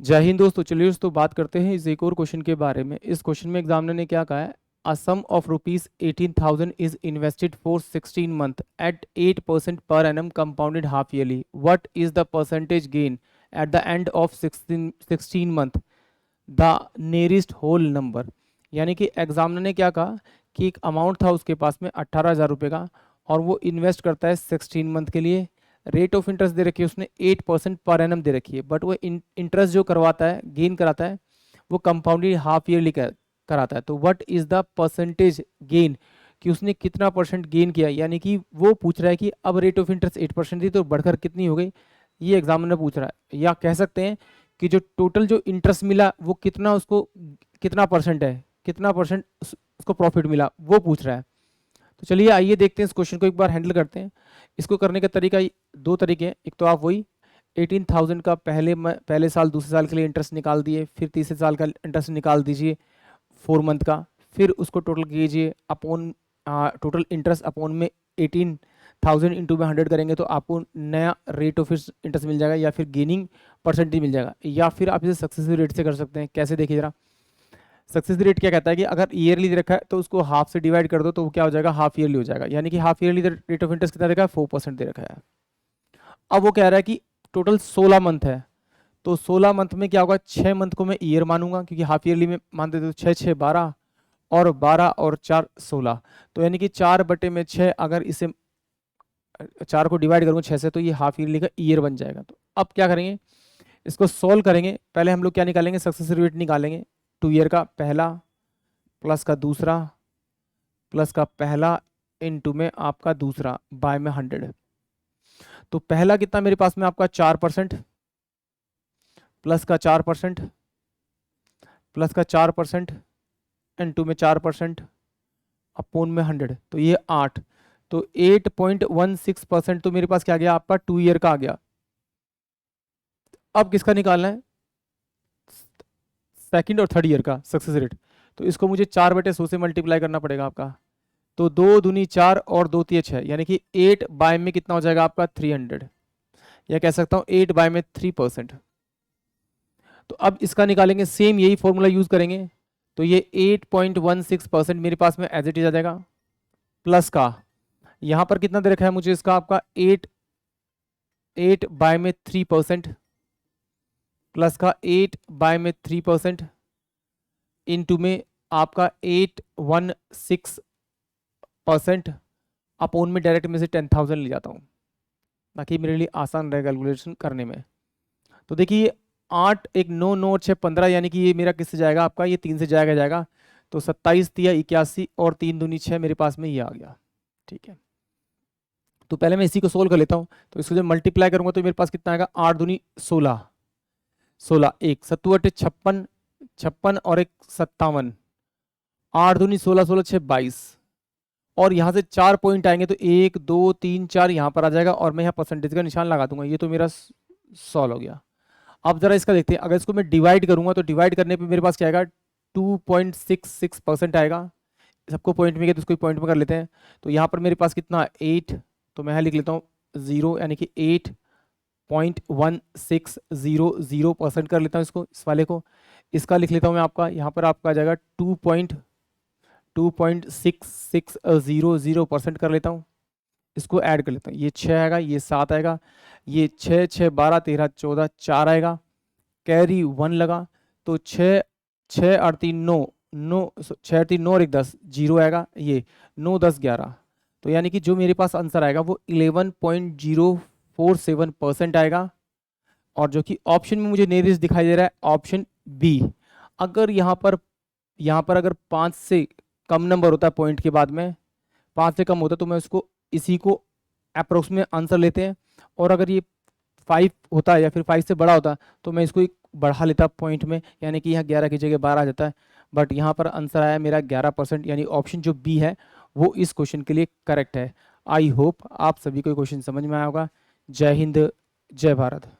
जय हिंद दोस्तों। चलिए दोस्तों बात करते हैं इस एक और क्वेश्चन के बारे में। इस क्वेश्चन में एग्जामिनर ने क्या कहा है, a sum of rupees 18,000 is invested for 16 month at 8% per annum compounded half yearly, what is the percentage gain at the end of 16 month, the nearest whole number. यानी कि एग्जामिनर ने क्या कहा कि एक अमाउंट था उसके पास में 18,000 रुपये का और वो इन्वेस्ट करता है 16 मंथ के लिए। रेट ऑफ इंटरेस्ट दे रखी है उसने 8% पर एनम दे रखी है, बट वो इंटरेस्ट जो करवाता है, गेन कराता है, वो कंपाउंडेड हाफ ईयरली कराता है। तो what is the percentage gain, कि उसने कितना परसेंट गेन किया। यानी कि वो पूछ रहा है कि अब रेट ऑफ इंटरेस्ट 8% थी तो बढ़कर कितनी हो गई, ये एग्जामिनर पूछ रहा है। या कह सकते हैं कि जो टोटल जो इंटरेस्ट मिला वो कितना, उसको कितना परसेंट है, कितना परसेंट उसको प्रॉफिट मिला, वो पूछ रहा है। तो चलिए आइए देखते हैं इस क्वेश्चन को, एक बार हैंडल करते हैं। इसको करने का तरीका दो तरीके हैं। एक तो आप वही 18,000 का पहले साल दूसरे साल के लिए इंटरेस्ट निकाल दिए, फिर तीसरे साल का इंटरेस्ट निकाल दीजिए 4 मंथ का, फिर उसको टोटल कीजिए अपॉन टोटल इंटरेस्ट अपॉन में 18,000 इंटू में 100 करेंगे तो आपको नया रेट ऑफ इंटरेस्ट मिल जाएगा, या फिर गेनिंग परसेंटेज मिल जाएगा। या फिर आप इसे सक्सेसिव रेट से कर सकते हैं। कैसे, देखिए जरा। सक्सेस रेट क्या कहता है कि अगर ईयरली दे रखा है तो उसको हाफ से डिवाइड कर दो तो वो क्या हो जाएगा, हाफ ईयरली हो जाएगा। यानी कि half yearly rate of interest कितना देखा है, 4% दे रखा है। अब वो कह रहा है कि टोटल 16 मंथ है, तो 16 मंथ में क्या होगा, 6 मंथ को मैं ईयर मानूंगा क्योंकि हाफ ईयरली में मानते थे, तो 6 6 12 और 12 और 4 16। तो यानी कि 4/6, अगर इसे 4 को डिवाइड करूँगा 6 से तो ये हाफ ईयरली का ईयर बन जाएगा। तो अब क्या करेंगे, इसको सोल्व करेंगे। पहले हम लोग क्या निकालेंगे, सक्सेस रेट निकालेंगे। 2 ईयर का पहला प्लस का दूसरा प्लस का पहला इनटू में आपका दूसरा बाय में 100। तो पहला कितना मेरे पास में आपका 4% प्लस का 4% प्लस का 4% इनटू में 4% अपोन में 100, तो ये 8। तो 8.16% तो मेरे पास क्या आ गया, आपका 2 ईयर का आ गया। अब किसका निकालना है, सेकंड और थर्ड ईयर का सक्सेस रेट। तो इसको मुझे 4/100 से मल्टीप्लाई करना पड़ेगा आपका। तो 2 दूनी 4 और 2 तिये 6, यानी कि 8 बाय में कितना हो जाएगा आपका 300, या कह सकता हूं 8 बाय में 3%। तो अब इसका निकालेंगे, सेम यही फॉर्मूला यूज करेंगे। तो ये 8.16% मेरे पास में एज इट इज आ जाएगा, प्लस का यहां पर कितना दे रखा है मुझे इसका, आपका 8 बाय में 3% प्लस का 8 बाय में 3% इनटू में आपका 816% अपोन में डायरेक्ट में से 10,000 ले जाता हूँ ताकि मेरे लिए आसान रहे कैलकुलेशन करने में। तो देखिए 8 1 9 9 6 15, यानी कि ये मेरा किससे जाएगा, आपका ये 3 से जाएगा। तो 27 तिया 81 और 3 दूनी 6 मेरे पास में ये आ गया। ठीक है, तो पहले मैं इसी को सोल्व कर लेता हूँ। तो इसको जब मल्टीप्लाई करूंगा तो मेरे पास कितना आएगा, 8 दूनी 16, 16 1 7 8 56, 56 और 1 57, 8 दूनी 16 16 6 22, और यहाँ से 4 पॉइंट आएंगे तो 1 2 3 4 यहाँ पर आ जाएगा, और मैं यहाँ परसेंटेज का निशान लगा दूंगा। ये तो मेरा सॉल्व हो गया। अब जरा इसका देखते हैं, अगर इसको मैं डिवाइड करूंगा तो डिवाइड करने पे मेरे पास क्या आएगा, 2.66% आएगा। सबको पॉइंट में किया तो इसको पॉइंट में कर लेते हैं। तो यहाँ पर मेरे पास कितना 8, तो मैं यहाँ लिख लेता हूँ 0, यानी कि 8.1600% कर लेता हूँ इसको, इस वाले को। इसका लिख लेता हूँ मैं आपका, यहाँ पर आपका आ जाएगा 2.6600% कर लेता हूँ। इसको ऐड कर लेता हूँ, ये 6 आएगा, ये 7 आएगा, ये 6 6 12 13 14 4 आएगा, कैरी 1 लगा। तो 6 6 और 3 9 9 6 3 9 और 1 10 0 आएगा, ये 9 10 11। तो यानी कि जो मेरे पास आंसर आएगा वो 11.047% आएगा। और जो कि ऑप्शन में मुझे नियरेस्ट दिखाई दे रहा है ऑप्शन बी। अगर यहाँ पर अगर 5 से कम नंबर होता है पॉइंट के बाद में, 5 से कम होता तो मैं उसको इसी को अप्रोक्स में आंसर लेते हैं, और अगर ये 5 होता है या फिर 5 से बड़ा होता तो मैं इसको बढ़ा लेता पॉइंट में, यानी कि यहाँ 11 की जगह 12 आ जाता है। बट यहाँ पर आंसर आया मेरा 11%, यानी ऑप्शन जो बी है वो इस क्वेश्चन के लिए करेक्ट है। आई होप आप सभी को क्वेश्चन समझ में आया होगा। जय हिंद, जय भारत।